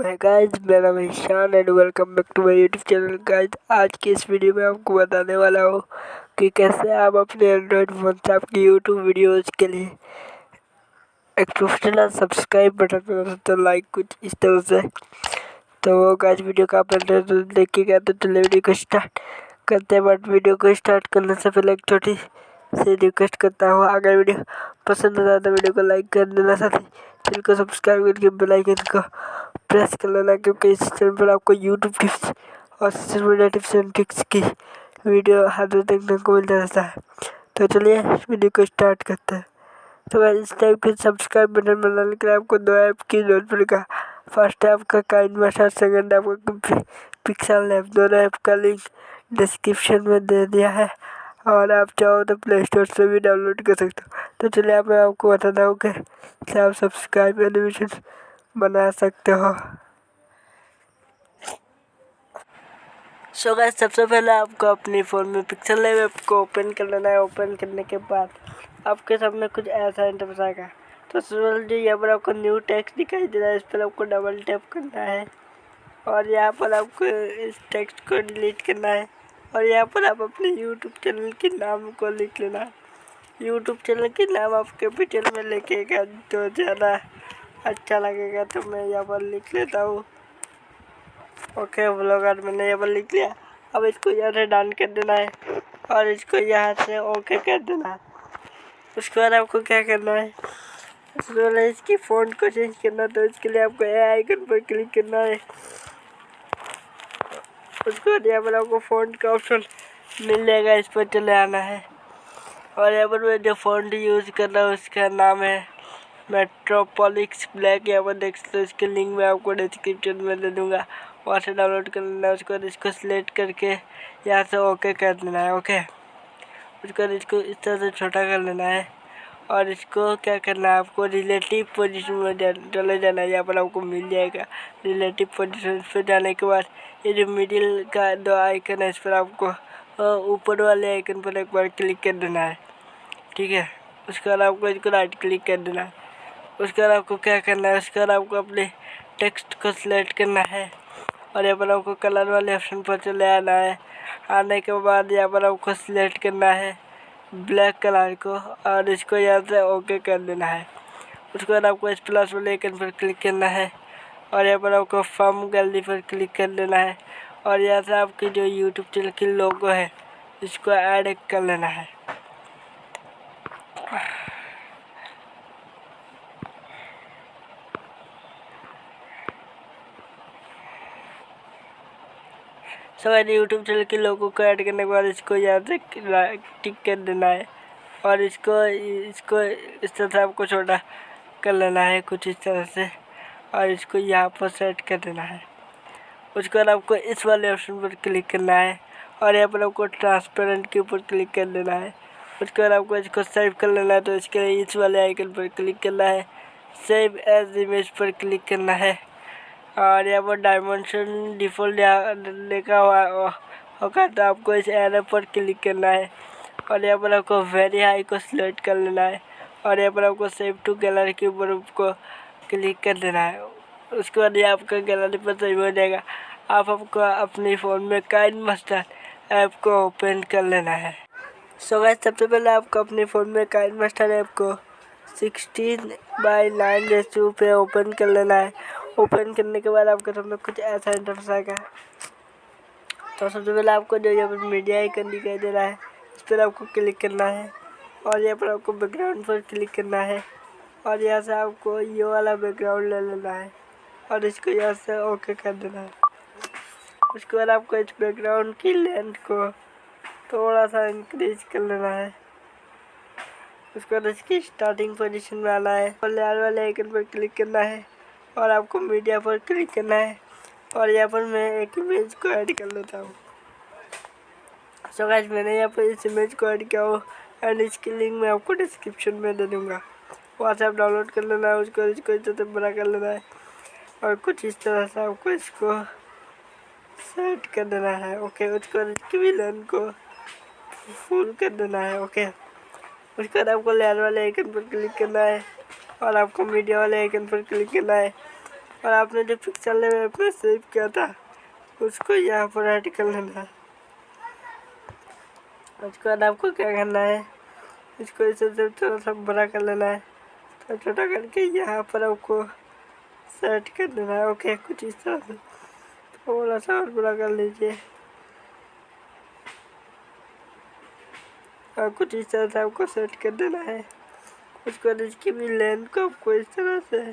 है गाइस, मेरा नाम है Ishaan and welcome back to my YouTube channel. Guys, आज की इस वीडियो में आपको बताने वाला हूँ कि कैसे आप अपने एंड्रॉयड फ़ोन से आपकी यूट्यूब वीडियोज़ के लिए एक प्रोफेशनल सब्सक्राइब बटन पे कर सकते हो, लाइक कुछ इस तरह से। तो गाइस, वीडियो का आप देखिएगा। तो चलिए वीडियो को स्टार्ट करते हैं। बट वीडियो को स्टार्ट करने से पहले एक छोटी से रिक्वेस्ट करता हूँ, अगर वीडियो पसंद आता है तो वीडियो को लाइक कर देना, साथ ही चैनल को सब्सक्राइब करके बेल आइकन को प्रेस कर लेना, क्योंकि इस चैनल पर आपको यूट्यूब टिप्स और social media tips and tricks की वीडियो हर रोज देखने को मिलता रहता है। तो चलिए वीडियो को स्टार्ट करते हैं। तो गाइस, इस टाइप के सब्सक्राइब बटन बनाने के लिए आपको दो ऐप की जरूरत पड़ेगा। फर्स्ट है आपका काइनमास्टर, सेकंड है आपका पिक्सेलैब। दोनों ऐप का लिंक डिस्क्रिप्शन में दे दिया है और आप चाहो तो प्ले स्टोर से भी डाउनलोड कर सकते हो। तो चलिए मैं आपको बताता हूँ कि आप सब्सक्राइब एनिमेशन बना सकते हो। सो गाइस, सबसे पहले आपको अपने फ़ोन में पिक्सेलैब ऐप को ओपन कर लेना है। ओपन करने के बाद आपके सामने कुछ ऐसा इंटरफेस आएगा। तो जो यहाँ पर आपको न्यू टेक्स्ट दिखाई दे रहा है, इस पर आपको डबल टैप करना है और यहाँ पर आपको इस टेक्स्ट को डिलीट करना है और यहाँ पर आप अपने यूट्यूब चैनल के नाम को लिख लेना। यूट्यूब चैनल के नाम आप कैपिटल में लिखेगा तो ज़्यादा अच्छा लगेगा। तो मैं यहाँ पर लिख लेता हूँ ओके व्लॉगर, मैंने यहाँ पर लिख लिया। अब इसको यहाँ से डाउन कर देना है और इसको यहाँ से ओके कर देना है। उसके बाद आपको क्या करना है, इसकी फ़ॉन्ट को चेंज करना। तो इसके लिए आपको ए आइकन पर क्लिक करना है। उसके बाद यहाँ पर आपको फ़ॉन्ट का ऑप्शन मिल जाएगा, इस पर चले आना है और यहाँ पर मैं जो फ़ॉन्ट यूज़ कर रहा हूँ उसका नाम है मेट्रोपोलिक्स ब्लैक। यहाँ पर देख सकते हो, इसके लिंक मैं आपको डिस्क्रिप्शन में दे दूँगा, वहाँ से डाउनलोड कर लेना है। उसके बाद इसको सिलेक्ट करके यहाँ से ओके कर देना है। ओके, उसके बाद इसको इस तरह से छोटा कर लेना है और इसको क्या करना है, आपको रिलेटिव पोजीशन में चले जाना है। यहाँ पर आपको मिल जाएगा रिलेटिव पोजीशन पे जाने के बाद ये जो मिडिल का दो आइकन है, इस पर आपको ऊपर वाले आइकन पर एक बार क्लिक कर देना है। ठीक है, उसके बाद आपको इसको राइट क्लिक कर देना है। उसके बाद आपको क्या करना है, उसके बाद आपको अपने टेक्स्ट को सिलेक्ट करना है और यहाँ पर आपको कलर वाले ऑप्शन पर चले आना है। आने के बाद यहाँ पर आपको सिलेक्ट करना है ब्लैक कलर को और इसको यहाँ से ओके कर देना है। उसके बाद आपको इस प्लस वाले आइकन पर क्लिक करना है और यहाँ पर आपको फॉर्म गैलरी पर क्लिक कर देना है और यहाँ से आपकी जो यूट्यूब चैनल की लोगो है इसको ऐड कर लेना है। सब यूट्यूब चैनल के लोगों को ऐड करने के बाद इसको यहाँ से टिक कर देना है और इसको इस तरह से आपको छोटा कर लेना है कुछ इस तरह से और इसको यहाँ पर सेट कर देना है। उसके बाद आपको इस वाले ऑप्शन पर क्लिक करना है और यहाँ पर आपको ट्रांसपेरेंट के ऊपर क्लिक कर देना है। उसके बाद आपको इसको सेव कर लेना है। तो इसके लिए इस वाले आइकन पर क्लिक करना है, सेव एज इमेज पर क्लिक करना है और यहाँ पर डायमेंशन डिफ़ॉल्ट लिखा हुआ होगा तो आपको इस एरो पर क्लिक करना है और यहाँ पर आपको वेरी हाई को सिलेक्ट कर लेना है और यहाँ पर आपको सेव टू गैलरी के ऊपर आपको क्लिक कर देना है। उसके बाद ये आपका गैलरी पर सेव हो जाएगा। आपको अपने फ़ोन में काइनमास्टर ऐप को ओपन कर लेना है। सो गाइस, सबसे पहले आपको अपने फ़ोन में काइनमास्टर ऐप को 16:9 रेशियो पे ओपन कर लेना है। ओपन करने के बाद आपके सामने कुछ ऐसा इंटरफेस आएगा। तो सबसे पहले आपको जो यहाँ पर मीडिया आइकन दिखाई दे रहा है, इस पर आपको क्लिक करना है और यहाँ पर आपको बैकग्राउंड पर क्लिक करना है और यहाँ से आपको ये वाला बैकग्राउंड ले लेना है और इसको यहाँ से ओके कर देना है। उसके बाद आपको इस बैकग्राउंड की लेंथ को थोड़ा सा इंक्रीज कर लेना है। उसके बाद इसकी स्टार्टिंग पोजीशन में आना है और लेयर वाले आइकन पर क्लिक करना है और आपको मीडिया पर क्लिक करना है और यहाँ पर मैं एक इमेज को ऐड कर लेता हूँ। सो गाइस, मैंने यहाँ पर इस इमेज को ऐड किया हो एंड इसकी लिंक मैं आपको डिस्क्रिप्शन में दे दूँगा, वहाँ से आप डाउनलोड कर लेना है। इसको इस तरह से बड़ा कर लेना है और कुछ इस तरह से आपको इसको सेट कर देना है। ओके, उसके बाद इसकी भी लेंथ को फुल कर देना है। ओके, उसके बाद आपको लेयर वाले आइकन पर क्लिक करना है और आपको मीडिया वाले आइकन पर क्लिक करना है और आपने जो पिक्सल लैब में सेव किया था उसको यहाँ पर ऐड कर लेना है। उसके बाद आपको क्या करना है, इसको इसे थोड़ा सा बड़ा कर लेना है, तो छोटा करके यहाँ पर आपको सेट कर देना है। ओके, कुछ इस तरह से थोड़ा सा और बड़ा कर लीजिए और कुछ इस तरह से आपको सेट कर देना है। उसके बाद इसकी भी लेंथ को आपको इस तरह से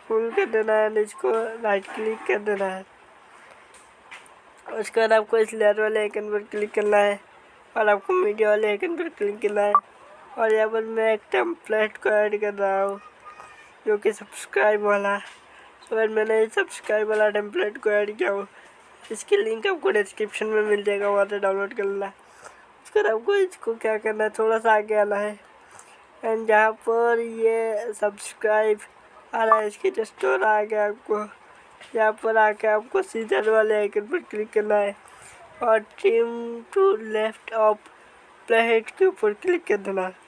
फुल कर देना है, इसको राइट क्लिक कर देना है। उसके बाद आपको इस लेयर वाले आइकन पर क्लिक करना है और आपको मीडिया वाले आइकन पर क्लिक करना है। और यहाँ पर मैं एक टेम्पलेट को ऐड कर रहा हूँ जो कि सब्सक्राइब वाला। तो फिर मैंने इस सब्सक्राइब वाला टेम्पलेट को ऐड किया हूँ, इसकी लिंक आपको डिस्क्रिप्शन में मिल जाएगा, वहाँ से डाउनलोड कर लेना। उसके बाद आपको इसको क्या करना है, थोड़ा सा आगे आना है एंड जहाँ पर ये सब्सक्राइब आ रहा है इसके जस्ट और आगे आपको यहाँ पर आके आपको सीजर वाले आइकन पर क्लिक करना है और trim to left of play head के ऊपर क्लिक कर देना है।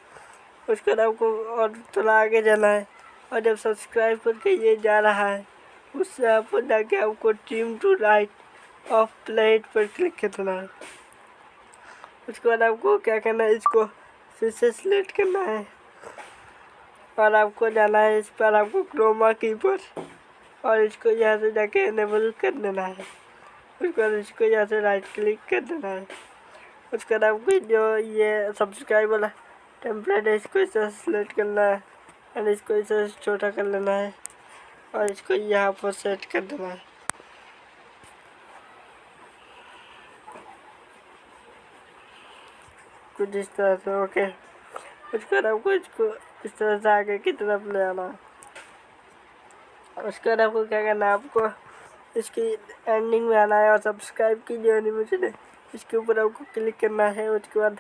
उसके बाद आपको और थोड़ा आगे जाना है और जब सब्सक्राइब करके ये जा रहा है उससे यहाँ पर जाके आपको trim to right of play head पर क्लिक कर देना है। उसके बाद आपको क्या करना है, इसको फिर से सिलेक्ट करना है और आपको जाना है इस पर आपको क्रोमा की पर और इसको यहाँ से जाके इनेबल कर देना है। उसके बाद इसको यहाँ से राइट क्लिक कर देना है। उसके बाद आपको जो ये सब्सक्राइब वाला टेम्पलेट है इसको इसे सिलेक्ट करना है और इसको इसे छोटा कर लेना है और इसको यहाँ पर सेट कर देना है। कुछ इस तरह से। ओके, उसके बाद आपको इसको इस तरह से आगे की तरफ ले आना है। उसके बाद आपको क्या करना है, आपको इसकी एंडिंग में आना है और सब्सक्राइब की जो एनिमेशन है इसके ऊपर आपको क्लिक करना है। उसके बाद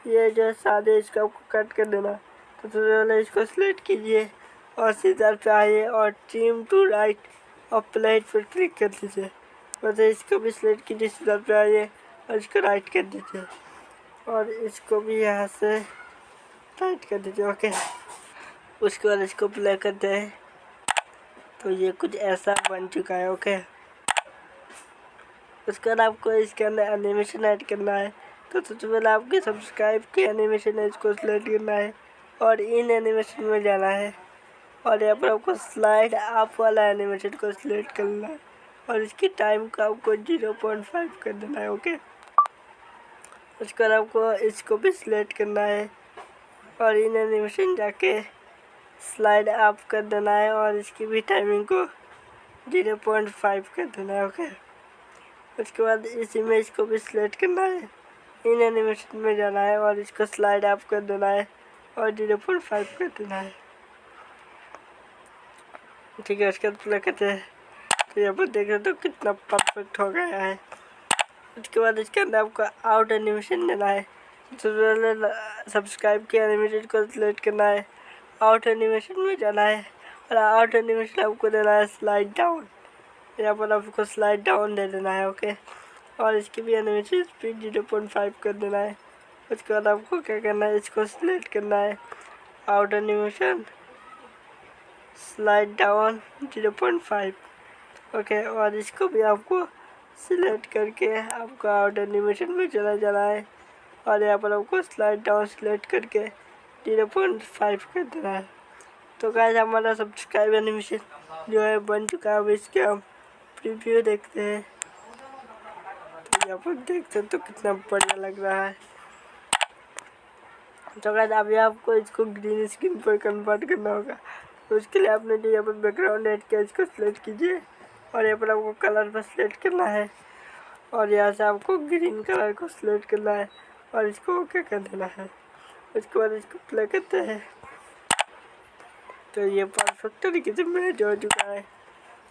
ये जो सारे इसका आपको कट कर देना। तो सबसे पहले इसको सिलेक्ट कीजिए और सीजर पे आइए और ट्रिम टू राइट और प्लेट पर क्लिक कर दीजिए। वैसे इसको भी सिलेक्ट कीजिए, सीजर पे आइए और इसको राइट कर दीजिए और इसको भी यहाँ से राइट कर दीजिए। ओके, उसके बाद इसको प्ले करते हैं तो ये कुछ ऐसा बन चुका है। ओके, उसके बाद आपको इसके अंदर एनिमेशन ऐड करना है। तो सबसे पहले आपके सब्सक्राइब की एनिमेशन है इसको सिलेक्ट करना है और इन एनिमेशन में जाना है और यहाँ पर आपको स्लाइड अप वाला एनिमेशन को सिलेक्ट करना है और इसकी टाइम को आपको 0.5 कर देना है। ओके, उसके बाद आपको इसको भी सिलेक्ट करना है और इन एनिमेशन जाके स्लाइड अप कर देना है और इसकी भी टाइमिंग को 0.5 कर देना है। ओके, उसके बाद इस इमेज को भी सिलेक्ट करना है, इन एनिमेशन में जाना है और इसको स्लाइड अप कर देना है और 0.5 कर देना है। ठीक है, उसके बाद प्ले करते हैं तो यहाँ पर देख रहे तो कितना परफेक्ट हो गया है। उसके बाद इसके अंदर आपको आउट एनिमेशन देना है। तो सब्सक्राइब के एनिमेशन को सिलेक्ट करना है, आउट एनिमेशन में जाना है और आउट एनिमेशन आपको देना है स्लाइड डाउन। यहाँ पर आपको स्लाइड डाउन दे देना है। ओके, और इसकी भी एनिमेशन स्पीड 0.5 कर देना है। उसके बाद आपको क्या करना है, इसको सिलेक्ट करना है, out animation slide down 0.5। Okay, और इसको भी आपको सिलेक्ट करके आपको आउट एनिमेशन में चला जाना है और यहाँ पर आपको स्लाइड डाउन सिलेक्ट करके 0.5 कर देना है। तो गाइस हमारा सब्सक्राइब एनिमेशन जो है बन चुका है। अब इसके हम प्रीव्यू देखते हैं तो यहाँ पर देखते हैं तो कितना बढ़िया लग रहा है। तो गाइस अभी आपको इसको ग्रीन स्क्रीन पर कन्वर्ट करना होगा। तो उसके लिए आपने जो यहाँ पर बैकग्राउंड ऐड किया इसको सिलेक्ट कीजिए और यहाँ पर आपको कलर पर सिलेक्ट करना है और यहाँ से आपको ग्रीन कलर को सिलेक्ट करना है और इसको ओके कर देना है। उसके बाद इसको प्ले करते हैं तो ये परफेक्ट तरीके से मैच हो चुका है।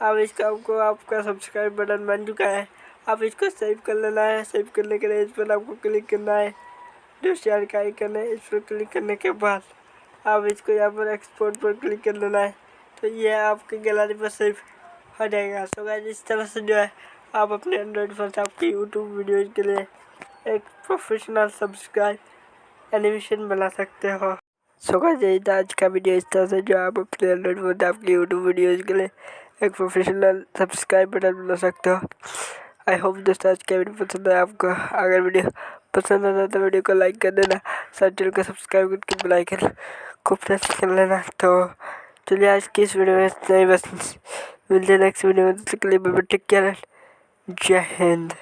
अब इसका आपको आपका सब्सक्राइब बटन बन चुका है। अब इसको सेव कर लेना है। सेव करने के लिए इस पर आपको क्लिक करना है, जो शेयर का आइकन है इस पर क्लिक करने के बाद अब इसको यहाँ पर एक्सपोर्ट पर क्लिक कर लेना है तो ये आपके गैलरी पर सेव हो जाएगा। सो गाइस इस तरह से जो है आप अपने एंड्रॉइड फोन से आपकी यूट्यूब वीडियोज़ के लिए एक प्रोफेशनल सब्सक्राइब एनिमेशन बना सकते हो। सो गाइस यही था आज का वीडियो। इस तरह से जो आप अपने एंड्रॉइड फोन से आपकी यूट्यूब वीडियोज़ के लिए एक प्रोफेशनल सब्सक्राइब बटन बना सकते हो। आई होप दोस्तों आज का वीडियो पसंद आया आपको। अगर वीडियो पसंद आता तो वीडियो को लाइक कर देना, साथ चैनल को सब्सक्राइब करके बेल आइकन को प्रेस कर लेना। तो चलिए आज की इस वीडियो में इतना ही, बस मिलते हैं नेक्स्ट वीडियो में। तब तक के लिए टेक केयर, जय हिंद।